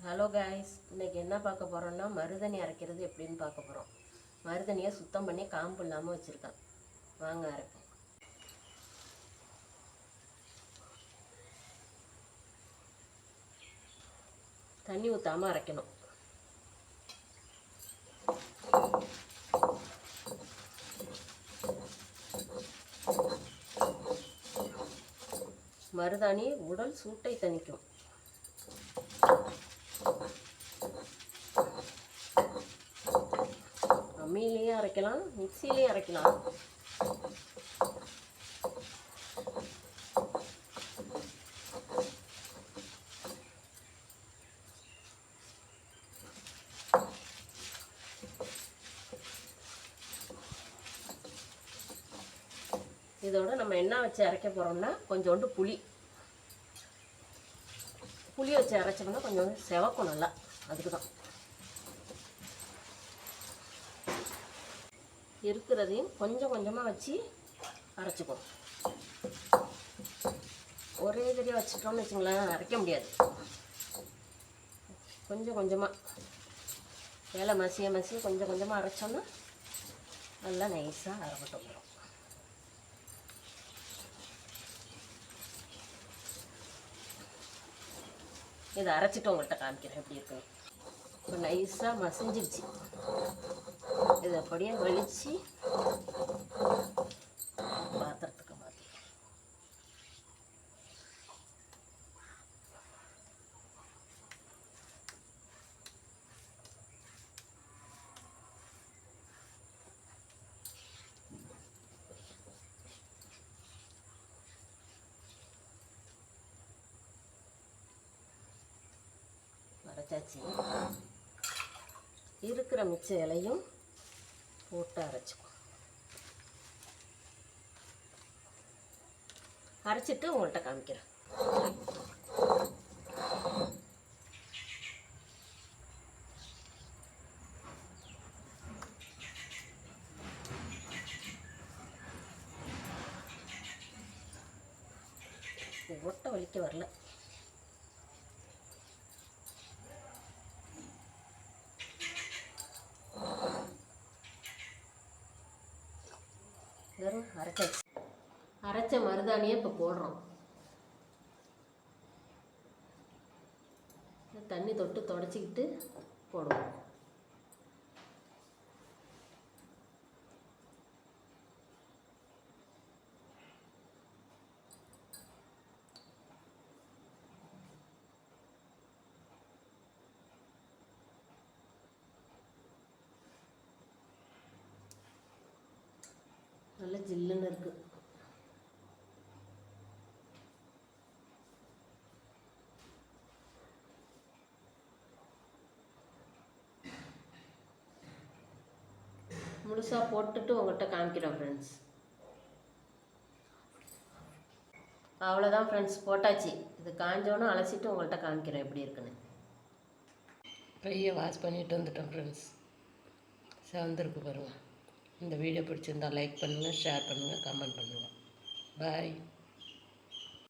Hello guys, இன்றைக்கி என்ன பார்க்க போகிறோன்னா மருதணி அரைக்கிறது எப்படின்னு பார்க்க போகிறோம். மருதணியை சுத்தம் பண்ணி காம்பு இல்லாமல் வச்சுருக்கேன். வாங்க அரைப்போம். தண்ணி ஊற்றாமல் அரைக்கணும். மருதாணி உடல் சூட்டை தணிக்கும். அம்மியிலையும் அரைக்கலாம், மிக்சிலையும் அரைக்கலாம். இதோட நம்ம என்ன வச்சு அரைக்க போகிறோம்னா கொஞ்சோண்டு புளி வச்சு அரைச்சோம்னா கொஞ்சம் செவக்கும் நல்லா. அதுக்கு தான் இருக்கிறதையும் கொஞ்சம் கொஞ்சமாக வச்சு அரைச்சிக்கணும். ஒரே தடவை வச்சுட்டோம்னு வச்சுங்களேன், அரைக்க முடியாது. கொஞ்சம் கொஞ்சமாக வேலை மசிய கொஞ்சம் கொஞ்சமாக அரைச்சோன்னா நல்லா நைஸாக அரைப்பட்டு வரும். இதை அரைச்சிட்டு உங்கள்கிட்ட காமிக்கிறேன் எப்படி இருக்குன்னு. இப்போ நைஸாக மசிஞ்சிடுச்சு. இதை அப்படியே வலித்து பாத்திரத்துக்கு மாற்றி அரைச்சாச்சு. இருக்கிற மிச்ச இலையும் போட்டு அரைச்சிக்கும். அரைச்சிட்டு உங்கள்கிட்ட காமிக்கிறேன். ஒட்டை வலிக்க வரல. வெறும் அரைச்ச மருதாணியை இப்போ போடுறோம். தண்ணி தொட்டு தொடச்சிக்கிட்டு போடுவோம். நல்ல ஜில்லுன்னு இருக்கு. முழுசாக போட்டுட்டு உங்கள்கிட்ட காமிக்கிறேன் ஃப்ரெண்ட்ஸ். அவ்வளோதான் ஃப்ரெண்ட்ஸ், போட்டாச்சு. இது காஞ்சோன்னு அலசிட்டு உங்கள்கிட்ட காமிக்கிறேன் எப்படி இருக்குன்னு. கையை வாஷ் பண்ணிட்டு வந்துட்டோம் ஃப்ரெண்ட்ஸ். செவந்திருக்கு பாருங்கள். இந்த வீடியோ பிடிச்சிருந்தால் லைக் பண்ணுங்கள், ஷேர் பண்ணுங்கள், கமெண்ட் பண்ணுங்கள். பாய்.